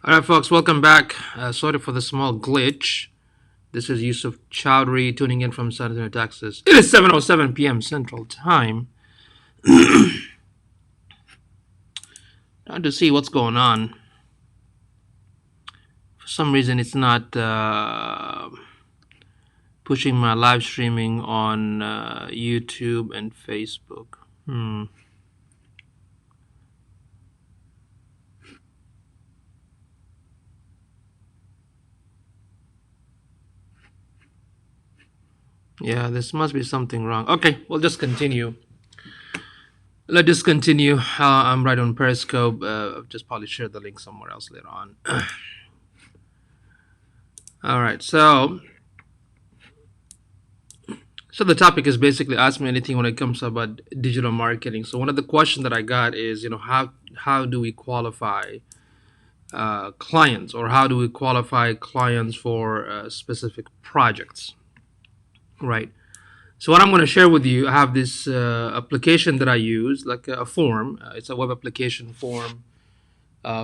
All right, folks, welcome back. Sorry for the small glitch. This is Yusuf Chowdhury tuning in from San Antonio, Texas. It is 7:07 p.m. Central Time. Trying to see what's going on. For some reason, it's not pushing my live streaming on YouTube and Facebook. Yeah, this must be something wrong. Okay, we'll just continue. Let's just continue. I'm right on Periscope. I'll just probably share the link somewhere else later on. All right, so the topic is basically ask me anything when it comes about digital marketing. So one of the questions that I got is, how do we qualify clients, or how do we qualify clients for specific projects, right? So what I'm going to share with you, I have this application that I use, like a form. It's a web application form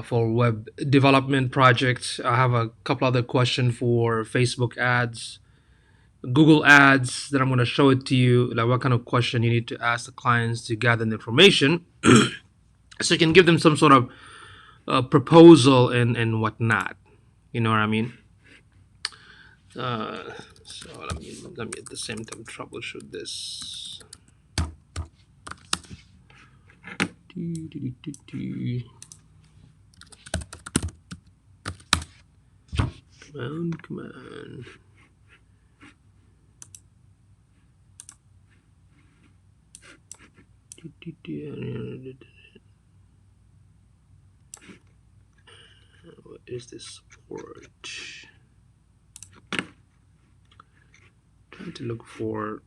for web development projects. I have a couple other questions for Facebook ads, Google ads, that I'm going to show it to you, like what kind of question you need to ask the clients to gather the information so you can give them some sort of proposal and whatnot. You know what I mean? So let me at the same time troubleshoot this. Come on. What is this support? Trying to look for.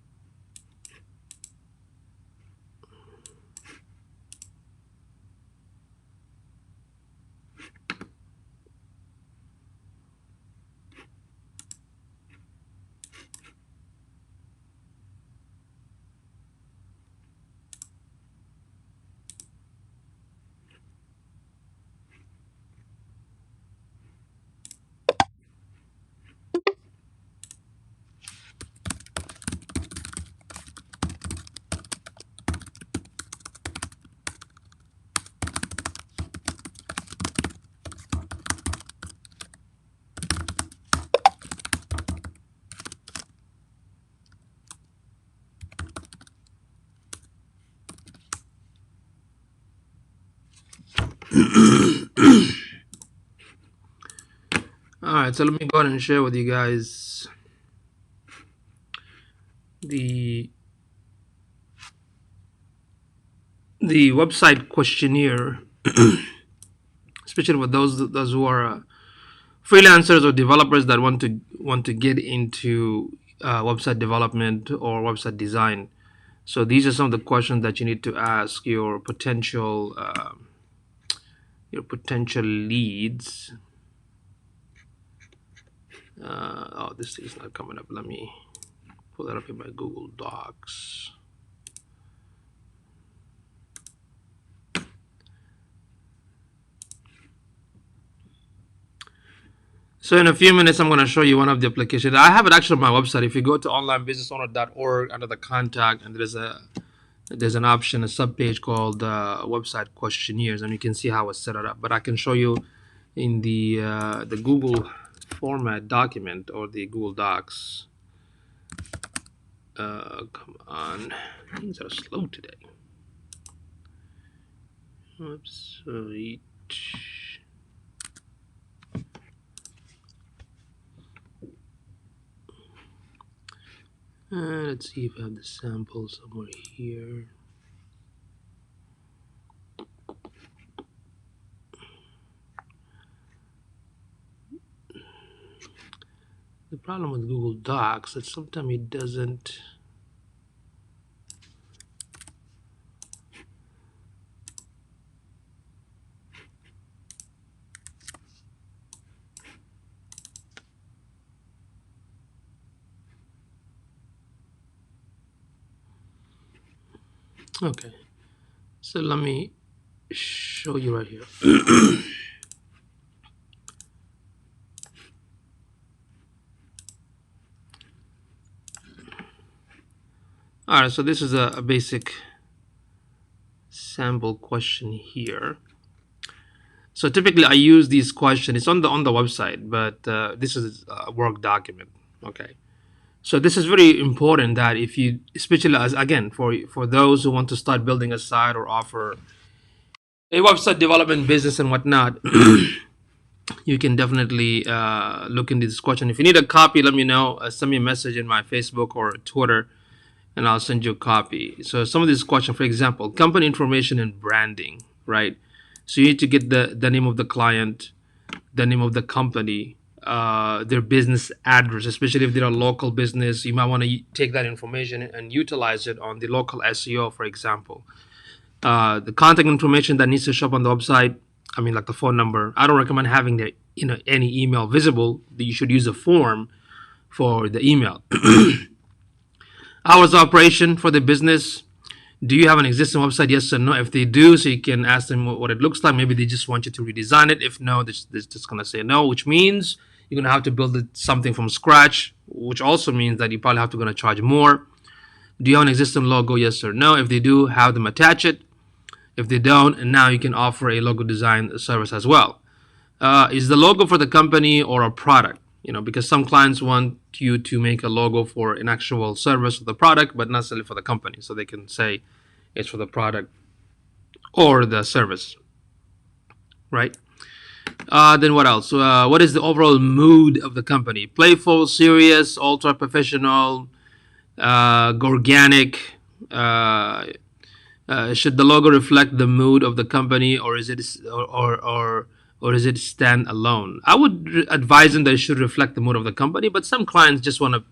All right, so let me go ahead and share with you guys the website questionnaire, especially with those who are freelancers or developers that want to get into website development or website design. So these are some of the questions that you need to ask your potential leads. Oh, this is not coming up. Let me pull that up in my Google Docs. So in a few minutes, I'm going to show you one of the applications. I have it actually on my website. If you go to onlinebusinessowner.org, under the contact, and there's an option, a subpage called website questionnaires, and you can see how it's set it up. But I can show you in the Google format document or the Google Docs. Come on, things are slow today. Oops, sweet. Let's see if I have the sample somewhere here. The problem with Google Docs is sometimes it doesn't. Okay, so let me show you right here. All right, so this is a basic sample question here. So typically I use these questions. It's on the website, but this is a work document. Okay. So this is very important that if you, especially as again for those who want to start building a site or offer a website development business and whatnot, you can definitely look into this question. If you need a copy, let me know. Send me a message in my Facebook or Twitter, and I'll send you a copy. So some of these questions, for example, company information and branding, right? So you need to get the name of the client, the name of the company, their business address, especially if they're a local business. You might want to take that information and utilize it on the local SEO, for example. The contact information that needs to show up on the website, I mean, like the phone number. I don't recommend having the any email visible. You should use a form for the email. Hours of operation for the business. Do you have an existing website? Yes or no. If they do, so you can ask them what it looks like. Maybe they just want you to redesign it. If no, they're just gonna say no, which means you're gonna have to build something from scratch, which also means that you probably have to gonna charge more. Do you have an existing logo? Yes or no. If they do, have them attach it. If they don't, and now you can offer a logo design service as well. Is the logo for the company or a product? Because some clients want you to make a logo for an actual service or the product, but not necessarily for the company. So they can say it's for the product or the service, right? Then what else? What is the overall mood of the company? Playful, serious, ultra professional, organic. Should the logo reflect the mood of the company, or is it or is it stand alone? I would advise them that it should reflect the mood of the company, but some clients just want to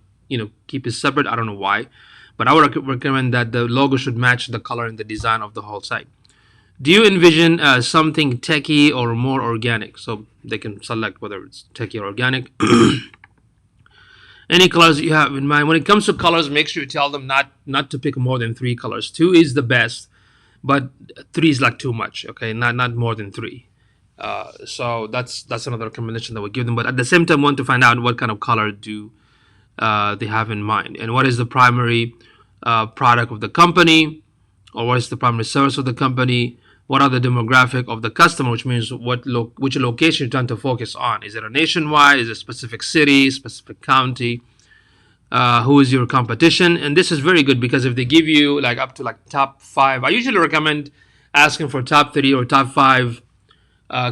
keep it separate. I don't know why, but I would recommend that the logo should match the color and the design of the whole site. Do you envision something techy or more organic? So they can select whether it's techy or organic. Any colors you have in mind. When it comes to colors, make sure you tell them not to pick more than 3 colors. Two is the best, but three is like too much. Okay, not more than three. So that's another recommendation that we give them. But at the same time, want to find out what kind of color do they have in mind, and what is the primary product of the company, or what is the primary service of the company. What are the demographic of the customer, which means which location you're trying to focus on. Is it a nationwide? Is it a specific city, specific county? Who is your competition? And this is very good because if they give you like up to like top 5, I usually recommend asking for top 3 or top 5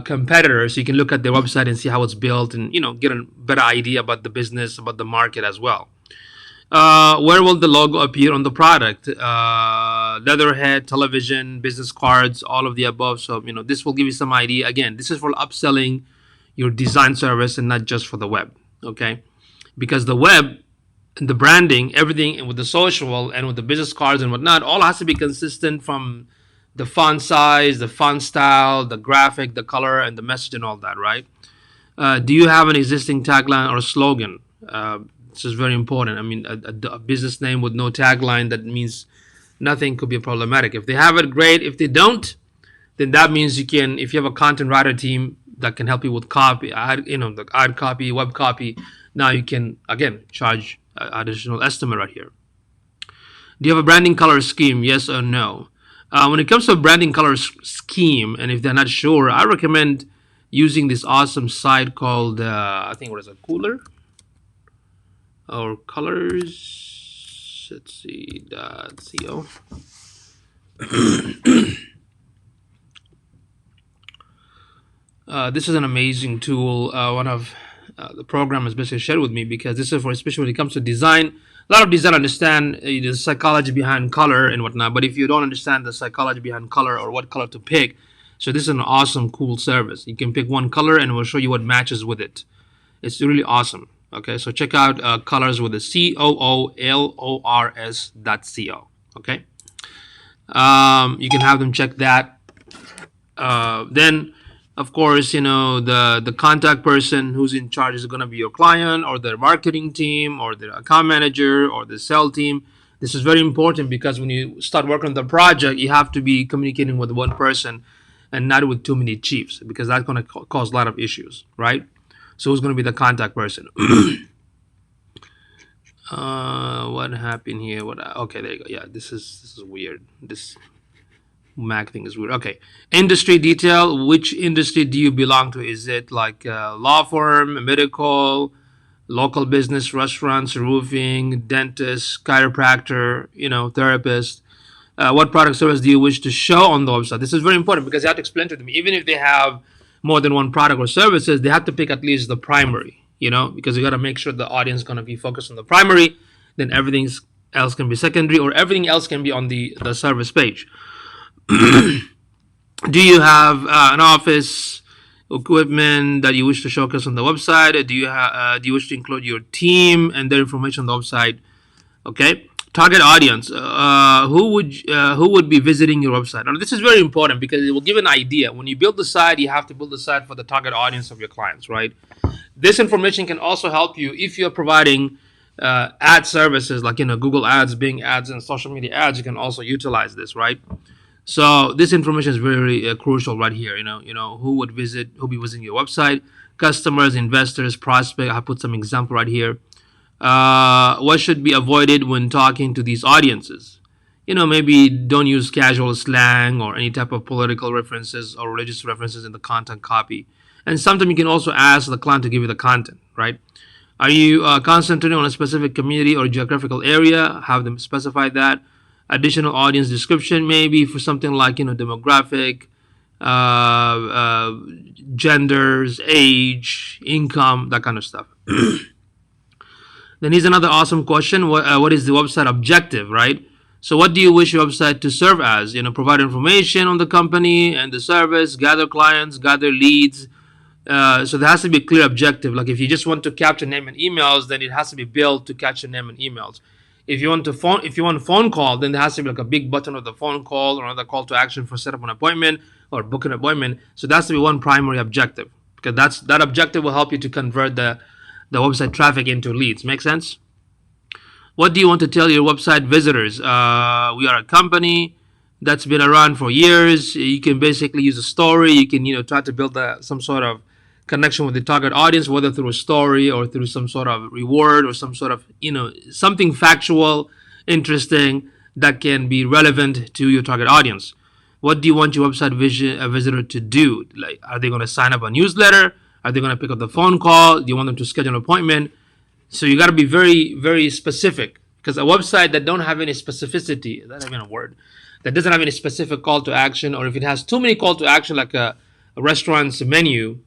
competitors. You can look at their website and see how it's built, and get a better idea about the business, about the market as well. Where will the logo appear on the product? Letterhead, television, business cards, all of the above. So this will give you some idea. Again, this is for upselling your design service and not just for the web. Okay, because the web, the branding, everything with the social and with the business cards and whatnot, all has to be consistent from the font size, the font style, the graphic, the color, and the message and all that, right? Do you have an existing tagline or slogan? This is very important. I mean, a business name with no tagline, that means nothing, could be problematic. If they have it, great. If they don't, then that means you can, if you have a content writer team that can help you with copy, the ad copy, web copy, now you can, again, charge additional estimate right here. Do you have a branding color scheme? Yes or no? When it comes to a branding color scheme, and if they're not sure, I recommend using this awesome site called, I think, what is it, Cooler? Or colors, let's see, .co. This is an amazing tool. One of the programmers basically shared with me, because this is for, especially when it comes to design. A lot of designers understand the psychology behind color and whatnot, but if you don't understand the psychology behind color or what color to pick, so this is an awesome, cool service. You can pick one color and we'll show you what matches with it. It's really awesome. Okay, so check out colors with a COOLORS.co. Okay, you can have them check that. Then, of course, the contact person who's in charge is going to be your client, or their marketing team, or their account manager, or the sales team. This is very important because when you start working on the project, you have to be communicating with one person and not with too many chiefs, because that's going to cause a lot of issues, right? So who's going to be the contact person? What happened here? Okay, there you go. Yeah, this is weird. This Mac thing is weird. Okay, industry detail. Which industry do you belong to? Is it like law firm, medical, local business, restaurants, roofing, dentist, chiropractor, therapist? What product service do you wish to show on the website? This is very important because you have to explain to them. Even if they have more than one product or services, they have to pick at least the primary, because you got to make sure the audience is going to be focused on the primary. Then everything else can be secondary, or everything else can be on the service page. Do you have an office equipment that you wish to showcase on the website? Do you wish to include your team and their information on the website? Okay. Target audience. Who would be visiting your website? Now, this is very important because it will give an idea. When you build the site, you have to build the site for the target audience of your clients, right? This information can also help you if you're providing ad services like Google Ads, Bing Ads, and social media ads. You can also utilize this, right? So this information is very crucial right here. Who be visiting your website? Customers, investors, prospect. I put some example right here. What should be avoided when talking to these audiences? Maybe don't use casual slang or any type of political references or religious references in the content copy. And sometimes you can also ask the client to give you the content, right? Are you concentrating on a specific community or geographical area? Have them specify that. Additional audience description, maybe for something like demographic, genders, age, income, that kind of stuff. Then here's another awesome question. What is the website objective, right? So what do you wish your website to serve as? Provide information on the company and the service, gather clients, gather leads. So there has to be a clear objective. Like if you just want to capture name and emails, then it has to be built to capture name and emails. If you want a phone call, then there has to be like a big button of the phone call or another call to action for set up an appointment or book an appointment. So that's to be one primary objective, because that objective will help you to convert the website traffic into leads. Make sense? What do you want to tell your website visitors? We are a company that's been around for years. You can basically use a story. You can try to build some sort of connection with the target audience, whether through a story or through some sort of reward or some sort of something factual, interesting, that can be relevant to your target audience. What do you want your website visitor to do? Like, are they going to sign up a newsletter? Are they going to pick up the phone call? Do you want them to schedule an appointment? So you got to be very, very specific, because a website that don't have any specificity, that's not even a word, that doesn't have any specific call to action, or if it has too many call to action, like a restaurant's menu,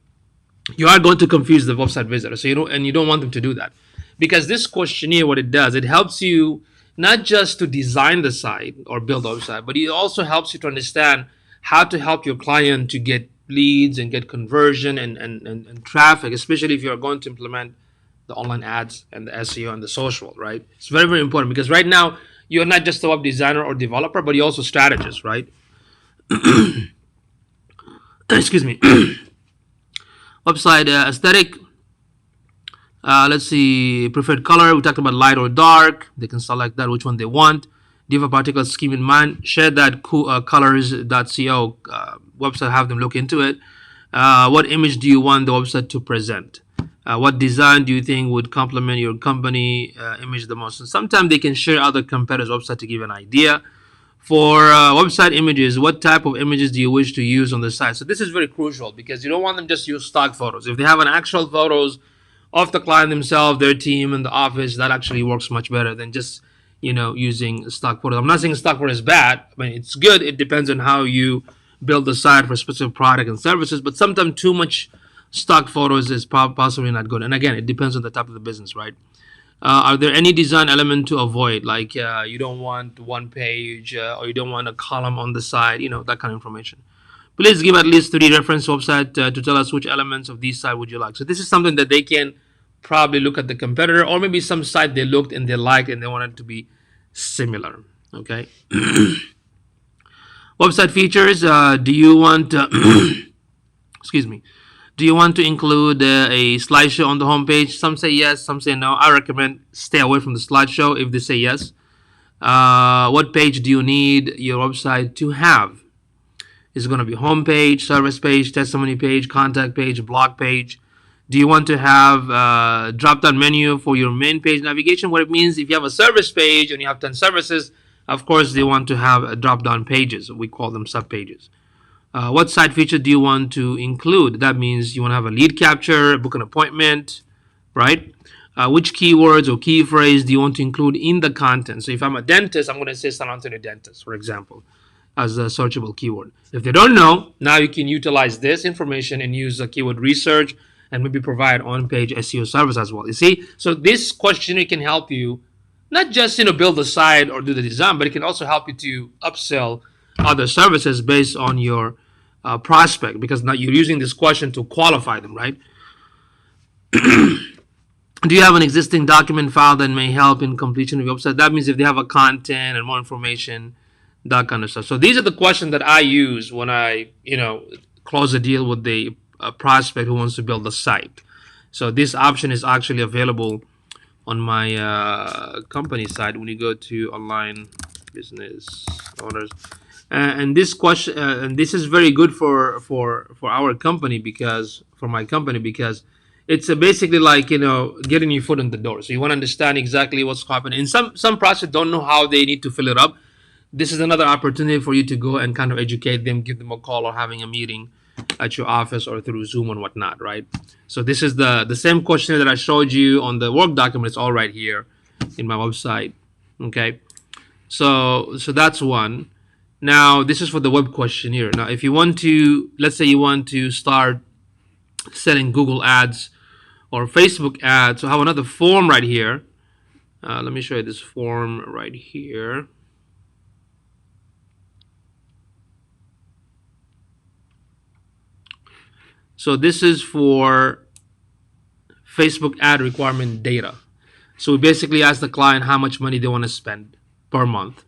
you are going to confuse the website visitor. So you don't want them to do that, because this questionnaire, what it does, it helps you not just to design the site or build a website, but it also helps you to understand how to help your client to get leads and get conversion and traffic, especially if you're going to implement the online ads and the SEO and the social, right? It's very, very important, because right now you're not just a web designer or developer, but you're also a strategist, right? Excuse me. Website aesthetic. Let's see, preferred color. We talked about light or dark. They can select that, which one they want. Do you have a particular scheme in mind? Share that colors.co website, have them look into it. What image do you want the website to present? What design do you think would complement your company image the most? And sometimes they can share other competitors' website to give an idea. For website images, what type of images do you wish to use on the site? So this is very crucial, because you don't want them just use stock photos. If they have an actual photos of the client themselves, their team, and the office, that actually works much better than just using stock photos. I'm not saying stock photos is bad. I mean, it's good. It depends on how you build the site for specific product and services. But sometimes too much stock photos is possibly not good. And again, it depends on the type of the business, right? Are there any design element to avoid? Like you don't want one page or you don't want a column on the side, that kind of information. Please give at least 3 reference websites to tell us which elements of these site would you like. So this is something that they can probably look at the competitor, or maybe some site they looked and they liked and they wanted to be similar. Okay. Website features. Do you want excuse me, do you want to include a slideshow on the homepage? Some say yes, some say no. I recommend stay away from the slideshow if they say yes. What page do you need your website to have? Is it going to be homepage, service page, testimony page, contact page, blog page? Do you want to have a drop-down menu for your main page navigation? What it means, if you have a service page and you have 10 services, of course they want to have a drop-down pages. We call them sub-pages. What site feature do you want to include? That means you want to have a lead capture, book an appointment, right? Which keywords or key phrase do you want to include in the content? So if I'm a dentist, I'm going to say San Antonio dentist, for example, as a searchable keyword. If they don't know, now you can utilize this information and use a keyword research and maybe provide on-page SEO service as well. You see, so this questionnaire can help you not just build the site or do the design, but it can also help you to upsell other services based on your prospect, because now you're using this question to qualify them, right? Do you have an existing document file that may help in completion of your website? That means if they have a content and more information, that kind of stuff. So these are the questions that I use when I, close a deal with the prospect who wants to build a site. So this option is actually available on my company site when you go to online business owners. And this question, and this is very good for our company, because for my company, because it's basically like getting your foot in the door. So you want to understand exactly what's happening. And some prospects don't know how they need to fill it up. This is another opportunity for you to go and kind of educate them, give them a call, or having a meeting at your office or through Zoom and whatnot, right? So this is the same questionnaire that I showed you on the work document. It's all right here in my website. Okay, so that's one. Now this is for the web questionnaire. Now if you want to, let's say you want to start selling Google ads or Facebook ads, so I have another form right here. Let me show you this form right here. So this is for Facebook ad requirement data. So we basically ask the client how much money they want to spend per month.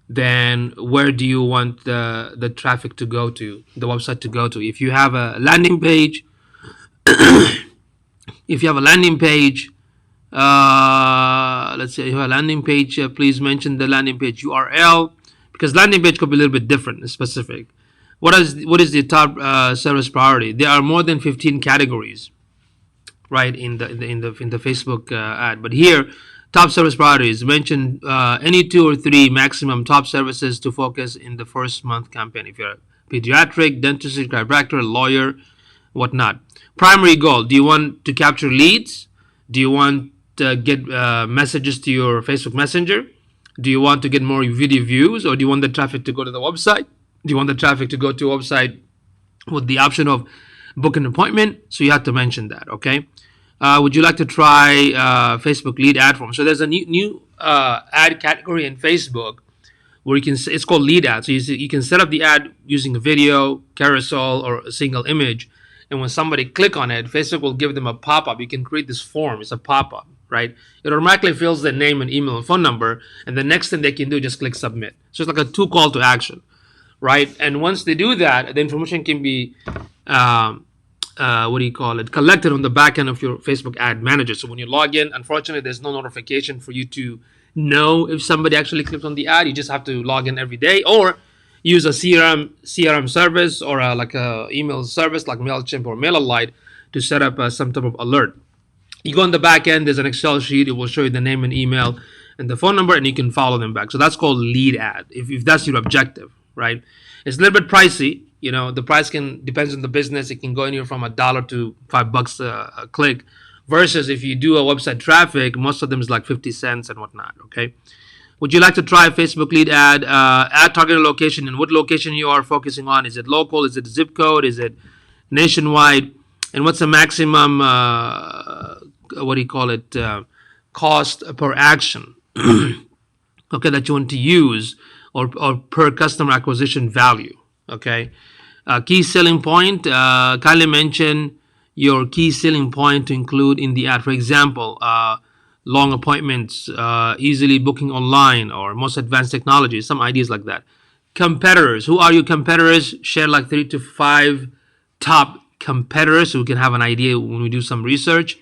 Then where do you want the traffic to go to, the website to go to? If you have a landing page, if you have a landing page, let's say you have a landing page, please mention the landing page URL, because landing page could be a little bit different and specific. What is the top service priority? There are more than 15 categories, right, in the Facebook ad. But here, top service priorities mention any 2 or 3 maximum top services to focus in the first month campaign. If you're a pediatric, dentist, chiropractor, lawyer, whatnot. Primary goal: do you want to capture leads? Do you want to get messages to your Facebook Messenger? Do you want to get more video views, or do you want the traffic to go to the website? Do you want the traffic to go to a website with the option of book an appointment? So you have to mention that, okay? Would you like to try Facebook lead ad form? So there's a new ad category in Facebook where you can, it's called lead ad. So you can set up the ad using a video, carousel, or a single image. And when somebody click on it, Facebook will give them a pop-up. You can create this form. It's a pop-up, right? It automatically fills their name and email and phone number. And the next thing they can do is just click submit. So it's like a 2 call to action, right? And once they do that, the information can be collected on the back end of your Facebook ad manager. So when you log in, unfortunately, there's no notification for you to know if somebody actually clicked on the ad. You just have to log in every day, or use a CRM service, or like a email service like MailChimp or MailerLite to set up some type of alert. You go on the back end, there's an Excel sheet. It will show you the name and email and the phone number, and you can follow them back. So that's called lead ad, if that's your objective, right? It's a little bit pricey. The price depends on the business. It can go anywhere from $1 to $5 a click, versus if you do a website traffic, most of them is like 50 cents and whatnot, okay? Would you like to try Facebook lead ad? Ad targeted location, and what location you are focusing on. Is it local? Is it zip code? Is it nationwide? And what's the maximum, cost per action, okay, that you want to use, or per customer acquisition value, okay? Key selling point, kindly mention your key selling point to include in the ad. For example, long appointments, easily booking online, or most advanced technology, some ideas like that. Competitors, who are your competitors? Share like 3 to 5 top competitors so we can have an idea when we do some research.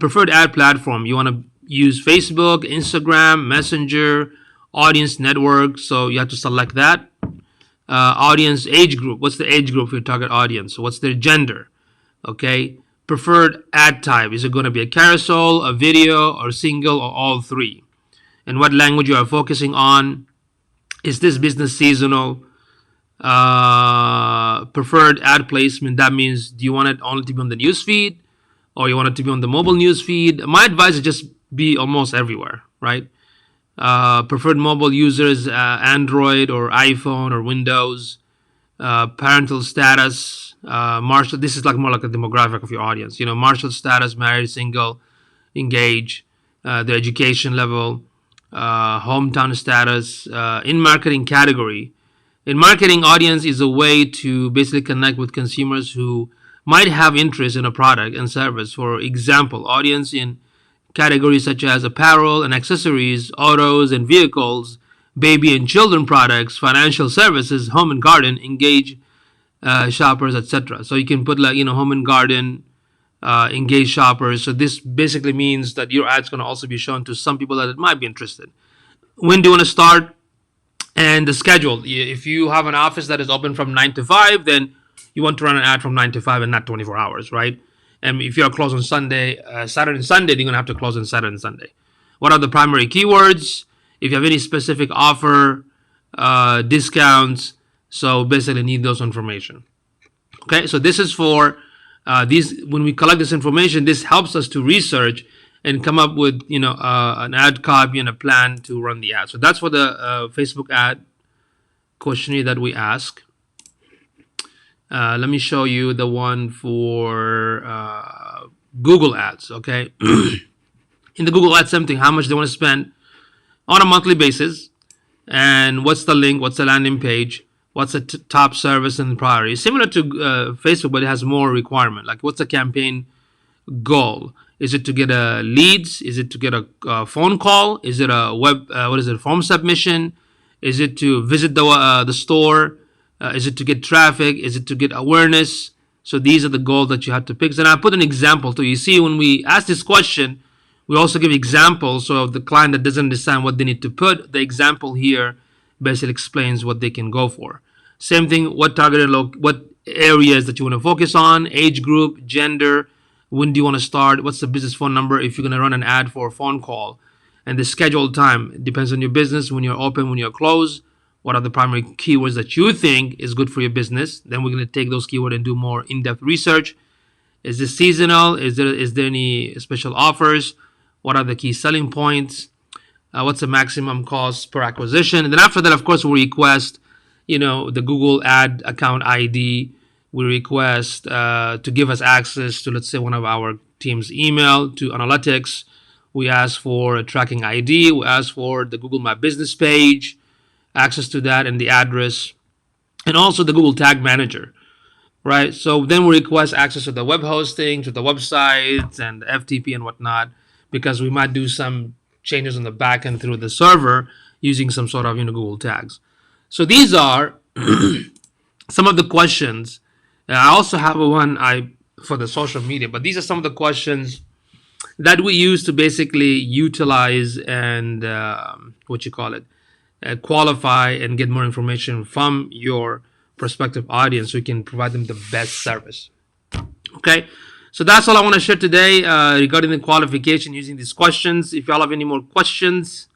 Preferred ad platform, you want to use Facebook, Instagram, Messenger, audience network, so you have to select that. Audience age group, what's the age group for your target audience? What's their gender? Okay, preferred ad type. Is it going to be a carousel, a video, or single, or all three? And what language you are focusing on? Is this business seasonal? Preferred ad placement. That means, do you want it only to be on the news feed, or you want it to be on the mobile news feed? My advice is just be almost everywhere, right? Preferred mobile users, Android or iPhone or Windows. Parental status, marital. This is like more like a demographic of your audience. Marital status, married, single, engaged, the education level, hometown status. In marketing category, in marketing, audience is a way to basically connect with consumers who might have interest in a product and service. For example, audience in categories such as apparel and accessories, autos and vehicles, baby and children products, financial services, home and garden, engage shoppers, etc. So you can put like home and garden, engage shoppers. So this basically means that your ad's going to also be shown to some people that it might be interested. When do you want to start? And the schedule. If you have an office that is open from 9 to 5, then you want to run an ad from 9 to 5 and not 24 hours, right? And if you're closed on Sunday, Saturday and Sunday, you're going to have to close on Saturday and Sunday. What are the primary keywords? If you have any specific offer, discounts, so basically need those information. Okay, so this is for these. When we collect this information, this helps us to research and come up with an ad copy and a plan to run the ad. So that's for the Facebook ad questionnaire that we ask. Let me show you the one for Google Ads. Okay, in the Google Ads, something how much they want to spend on a monthly basis, and what's the link, what's the landing page, what's the top service and priority. Similar to Facebook, but it has more requirement. Like, what's the campaign goal? Is it to get leads? Is it to get a phone call? Is it a web? Form submission? Is it to visit the store? Is it to get traffic? Is it to get awareness? So these are the goals that you have to pick. And I put an example too. You see, when we ask this question, we also give examples. So if the client that doesn't understand what they need to put, the example here basically explains what they can go for. Same thing, what targeted what areas that you want to focus on, age group, gender, when do you want to start, what's the business phone number if you're going to run an ad for a phone call, and the scheduled time. It depends on your business, when you're open, when you're closed. What are the primary keywords that you think is good for your business? Then we're going to take those keywords and do more in-depth research. Is this seasonal? Is there any special offers? What are the key selling points? What's the maximum cost per acquisition? And then after that, of course, we request, the Google Ad account ID. We request to give us access to, let's say, one of our team's email to analytics. We ask for a tracking ID. We ask for the Google My Business page, access to that, and the address, and also the Google Tag Manager, right? So then we request access to the web hosting, to the websites, and the FTP and whatnot, because we might do some changes on the back end through the server using some sort of Google tags. So these are some of the questions. I also have one for the social media, but these are some of the questions that we use to basically utilize and qualify and get more information from your prospective audience so you can provide them the best service. Okay, so that's all I want to share today regarding the qualification using these questions. If y'all have any more questions,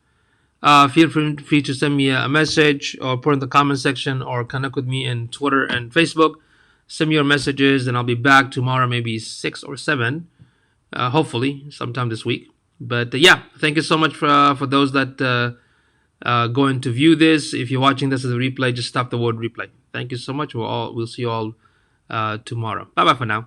feel free to send me a message or put in the comment section or connect with me in Twitter and Facebook. Send me your messages, and I'll be back tomorrow, maybe 6 or 7, hopefully sometime this week. But yeah, thank you so much for those that going to view this. If you're watching this as a replay, just stop the word replay. Thank you so much. We'll see you all tomorrow. Bye bye for now.